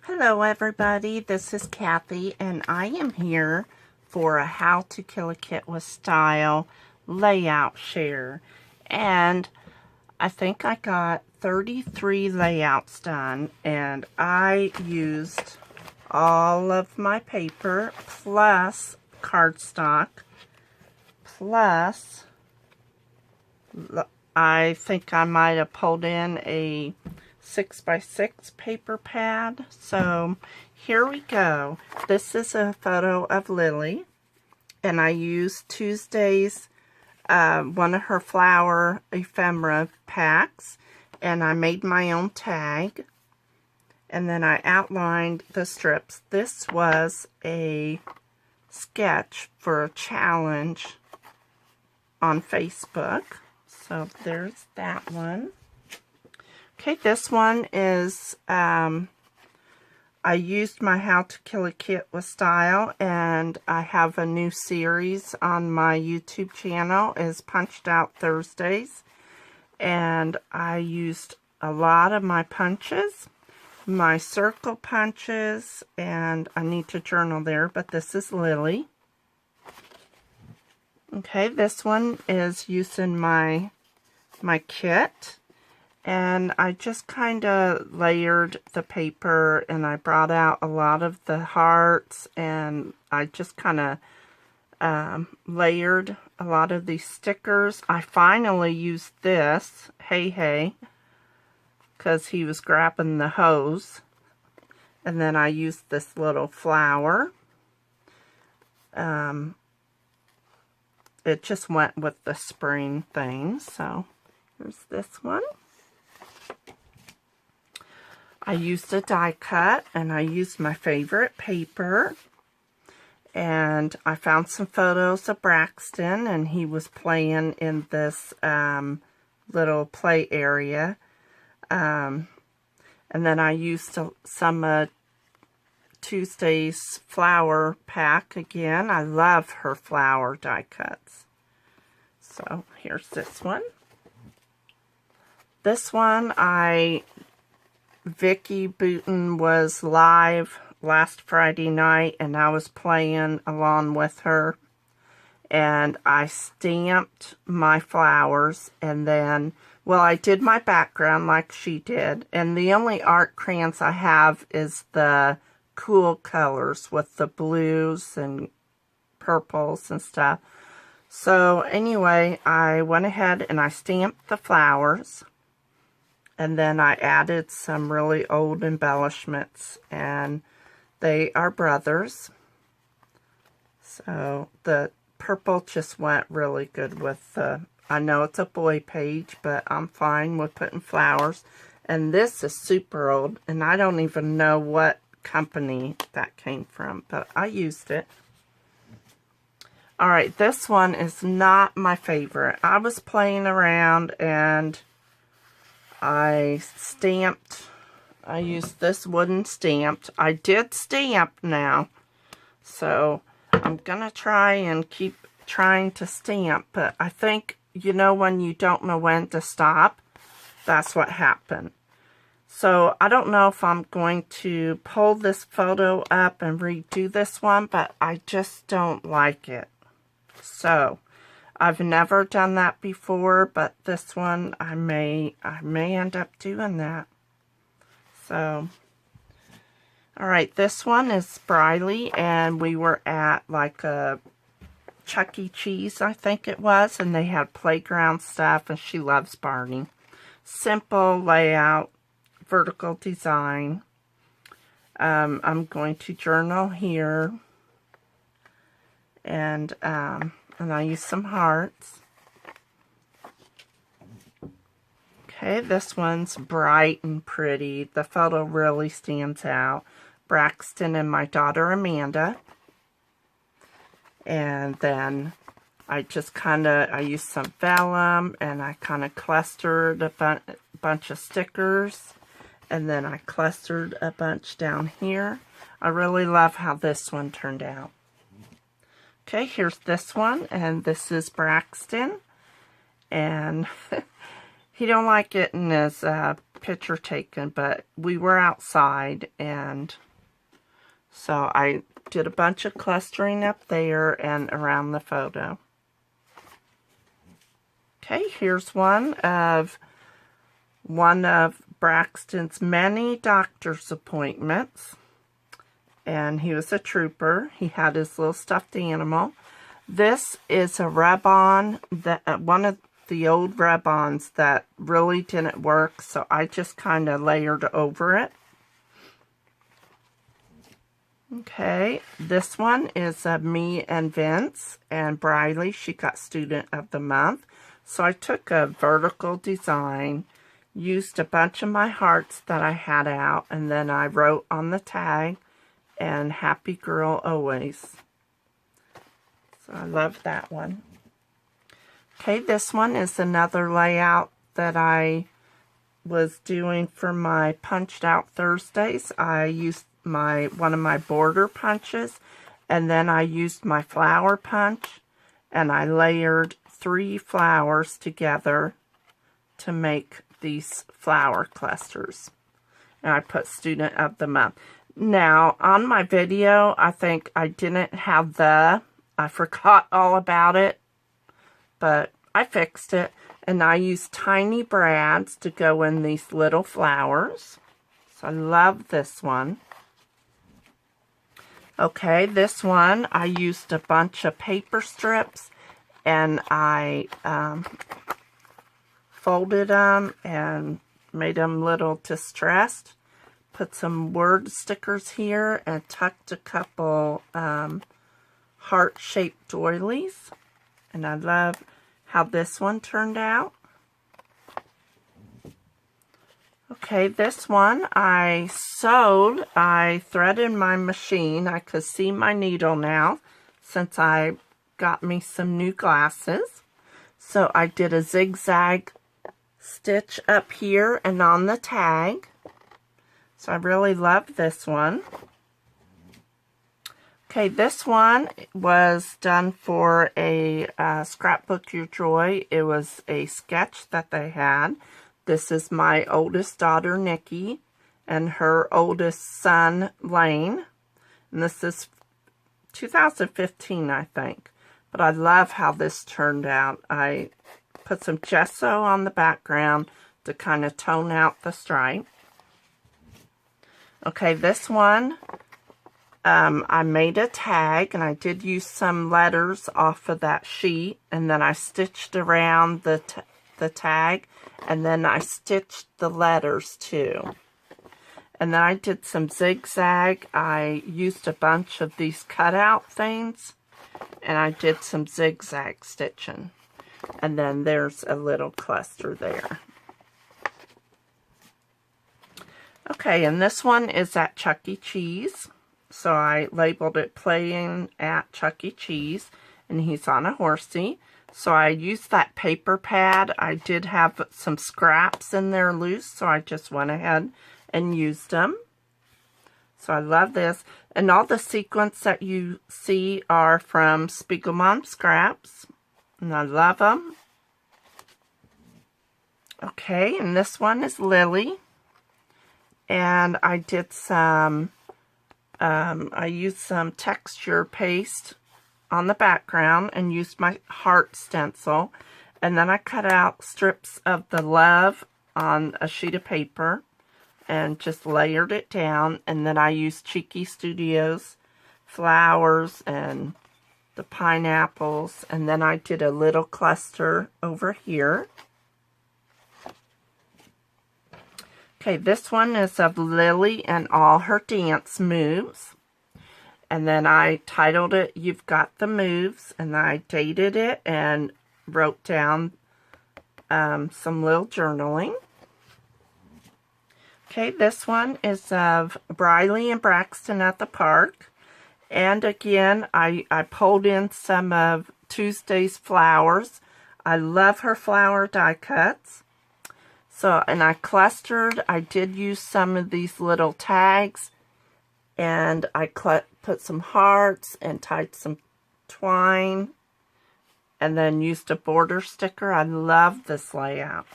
Hello everybody, this is Kathy and I am here for a How to Kill a Kit with Style layout share. And I think I got 33 layouts done and I used all of my paper plus cardstock plus I think I might have pulled in a 6x6 paper pad. So here we go. This is a photo of Lily, and I used Tuesday's one of her flower ephemera packs, and I made my own tag, and then I outlined the strips. This was a sketch for a challenge on Facebook. So there's that one. Okay, this one is, I used my How to Kill a Kit with Style, and I have a new series on my YouTube channel, is Punched Out Thursdays, and I used a lot of my punches, my circle punches, and I need to journal there, but this is Lily. Okay, this one is using my kit. And I just kind of layered the paper, and I brought out a lot of the hearts, and I just kind of layered a lot of these stickers. I finally used this, Hey, because he was grabbing the hose. And then I used this little flower. It just went with the spring thing, so here's this one. I used a die cut, and I used my favorite paper, and I found some photos of Braxton, and he was playing in this little play area, and then I used some Tuesday's flower pack again. I love her flower die cuts. So here's this one. This one, Vicky Booten was live last Friday night, and I was playing along with her, and I stamped my flowers, and then, well, I did my background like she did, and the only art crayons I have is the cool colors with the blues and purples and stuff. So anyway, I went ahead and I stamped the flowers. And then I added some really old embellishments, and they are brothers. So the purple just went really good with the, I know it's a boy page, but I'm fine with putting flowers. And this is super old, and I don't even know what company that came from, but I used it. Alright, this one is not my favorite. I was playing around, and I used this wooden stamp. I did stamp now, so I'm gonna try and keep trying to stamp, but I think, you know, when you don't know when to stop, that's what happened. So I don't know if I'm going to pull this photo up and redo this one, but I just don't like it. So I've never done that before, but this one I may end up doing that. So, alright, this one is Briley, and we were at like a Chuck E. Cheese, I think it was, and they had playground stuff, and she loves Barney. Simple layout, vertical design. I'm going to journal here, and I use some hearts. Okay, this one's bright and pretty. The photo really stands out. Braxton and my daughter Amanda. And then I just I used some vellum, and I kind of clustered a bunch of stickers. And then I clustered a bunch down here. I really love how this one turned out. Okay, here's this one, and this is Braxton, and he don't like getting his picture taken, but we were outside, and so I did a bunch of clustering up there and around the photo. Okay, here's one of Braxton's many doctor's appointments. And he was a trooper. He had his little stuffed animal. This is a rub-on, one of the old rub-ons that really didn't work, so I just kind of layered over it. Okay, this one is me and Vince, and Briley, she got Student of the Month. So I took a vertical design, used a bunch of my hearts that I had out, and then I wrote on the tag, and Happy Girl Always. So I love that one. Okay, this one is another layout that I was doing for my Punched Out Thursdays. I used one of my border punches, and then I used my flower punch, and I layered 3 flowers together to make these flower clusters. And I put Student of the Month. Now, on my video, I think I didn't have I forgot all about it, but I fixed it, and I used tiny brads to go in these little flowers. So I love this one. Okay, this one, I used a bunch of paper strips, and I folded them and made them little distressed. Put some word stickers here and tucked a couple heart-shaped doilies. And I love how this one turned out. Okay, this one I sewed. I threaded my machine. I could see my needle now since I got me some new glasses. So I did a zigzag stitch up here and on the tag. So I really love this one. Okay, this one was done for a Scrapbook Your Joy. It was a sketch that they had. This is my oldest daughter, Nikki, and her oldest son, Lane. And this is 2015, I think. But I love how this turned out. I put some gesso on the background to kind of tone out the stripe. Okay, this one, I made a tag, and I did use some letters off of that sheet, and then I stitched around the tag, and then I stitched the letters too. And then I did some zigzag. I used a bunch of these cutout things, and I did some zigzag stitching. And then there's a little cluster there. Okay, and this one is at Chuck E. Cheese. So I labeled it Playing at Chuck E. Cheese, and he's on a horsey. So I used that paper pad. I did have some scraps in there loose, so I just went ahead and used them. So I love this. And all the sequins that you see are from Spiegelmom Scraps, and I love them. Okay, and this one is Lily. And I did some, I used some texture paste on the background and used my heart stencil. And then I cut out strips of the love on a sheet of paper and just layered it down. And then I used Cheeky Studios flowers and the pineapples. And then I did a little cluster over here. Okay, this one is of Lily and all her dance moves. And then I titled it, You've Got the Moves. And I dated it and wrote down some little journaling. Okay, this one is of Briley and Braxton at the park. And again, I pulled in some of Tuesday's flowers. I love her flower die cuts. So, and I clustered. I did use some of these little tags. And I put some hearts and tied some twine. And then used a border sticker. I love this layout.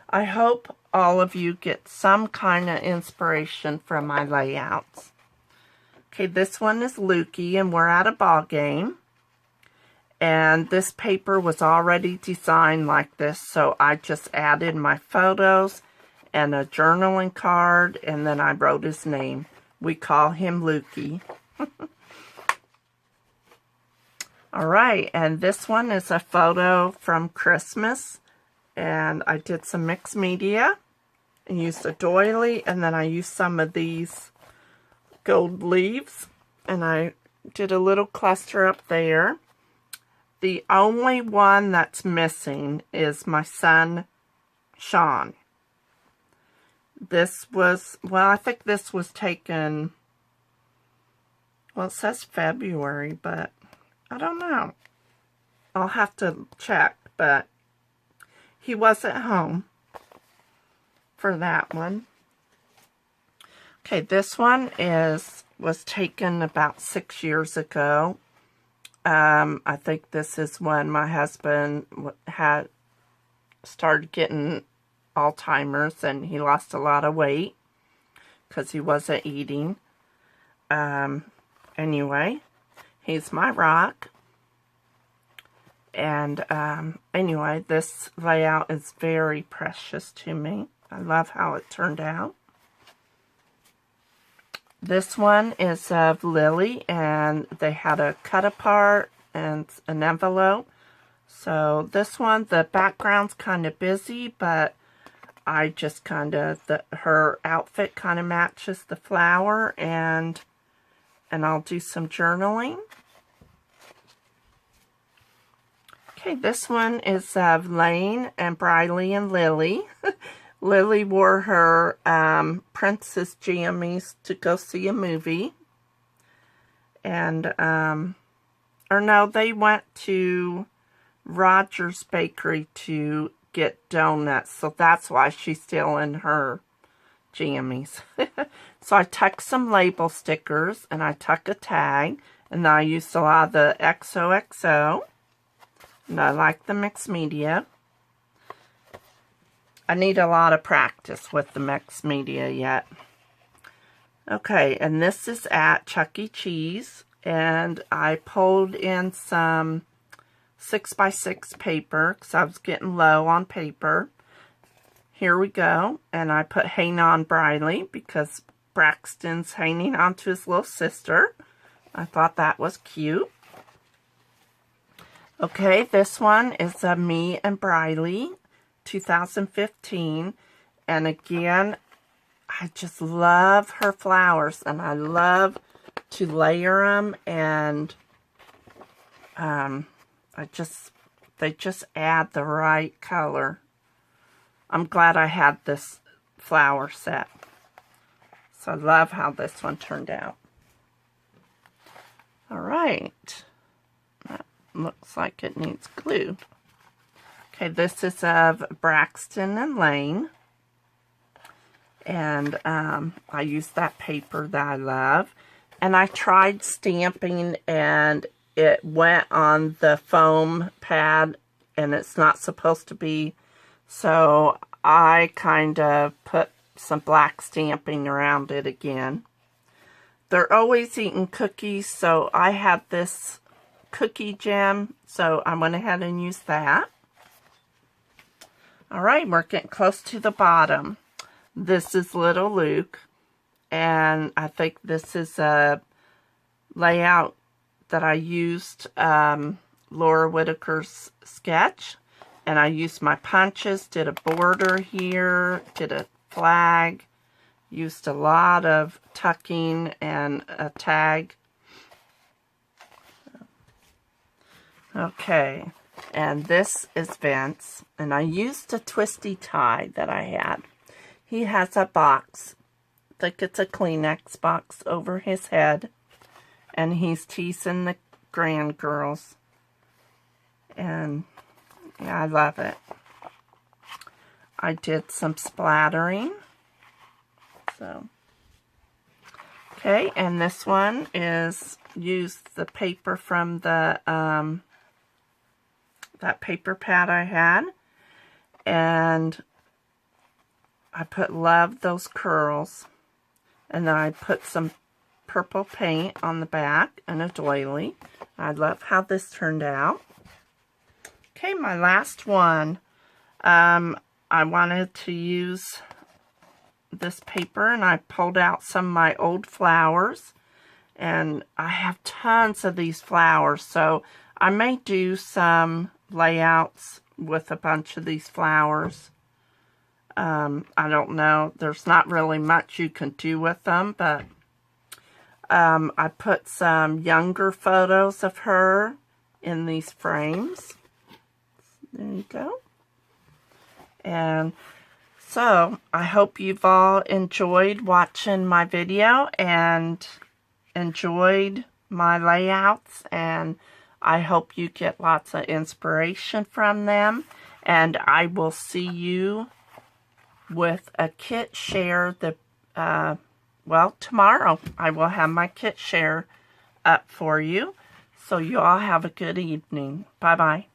I hope all of you get some kind of inspiration from my layouts. Okay, this one is Lukey, and we're at a ball game. And this paper was already designed like this, so I just added my photos and a journaling card, and then I wrote his name. We call him Lukey. Alright, and this one is a photo from Christmas, and I did some mixed media and used a doily, and then I used some of these gold leaves, and I did a little cluster up there. The only one that's missing is my son, Sean. This was, well, I think this was taken, well, it says February, but I don't know. I'll have to check, but he wasn't home for that one. Okay, this one was taken about 6 years ago. I think this is when my husband had started getting Alzheimer's, and he lost a lot of weight because he wasn't eating. Anyway, he's my rock. And anyway, this layout is very precious to me. I love how it turned out. This one is of Lily, and they had a cut apart and an envelope. So this one, the background's kind of busy, but I just kind of, her outfit kind of matches the flower, and I'll do some journaling. Okay, this one is of Lane and Briley and Lily. Lily wore her princess jammies to go see a movie. And, or no, they went to Rogers Bakery to get donuts. So that's why she's still in her jammies. So I tucked some label stickers, and I tucked a tag. And I used a lot of the XOXO. And I like the mixed media. I need a lot of practice with the mixed media yet. Okay, and this is at Chuck E. Cheese, and I pulled in some 6x6 paper because I was getting low on paper. Here we go, and I put Hang On Briley because Braxton's hanging on to his little sister. I thought that was cute. Okay, this one is me and Briley. 2015, and again, I just love her flowers, and I love to layer them, and they just add the right color. I'm glad I had this flower set, so I love how this one turned out. All right, that looks like it needs glue. Okay, this is of Braxton and Lane, and I used that paper that I love, and I tried stamping, and it went on the foam pad, and it's not supposed to be, so I kind of put some black stamping around it again. They're always eating cookies, so I had this cookie gem, so I went ahead and used that. Alright, we're getting close to the bottom. This is Little Luke, and I think this is a layout that I used Laura Whitaker's sketch, and I used my punches, did a border here, did a flag, used a lot of tucking and a tag. Okay. And this is Vince, and I used a twisty tie that I had. He has a box, I think it's a Kleenex box over his head, and he's teasing the grand girls. And yeah, I love it. I did some splattering. So, okay, and this one is used the paper from the that paper pad I had, and I put love those curls. And then I put some purple paint on the back and a doily. I love how this turned out. Okay, my last one. I wanted to use this paper, and I pulled out some of my old flowers. And I have tons of these flowers, so I may do some layouts with a bunch of these flowers. I don't know. There's not really much you can do with them, but I put some younger photos of her in these frames. There you go. And so I hope you've all enjoyed watching my video and enjoyed my layouts, and I hope you get lots of inspiration from them. And I will see you with a kit share well, tomorrow I will have my kit share up for you. So you all have a good evening. Bye-bye.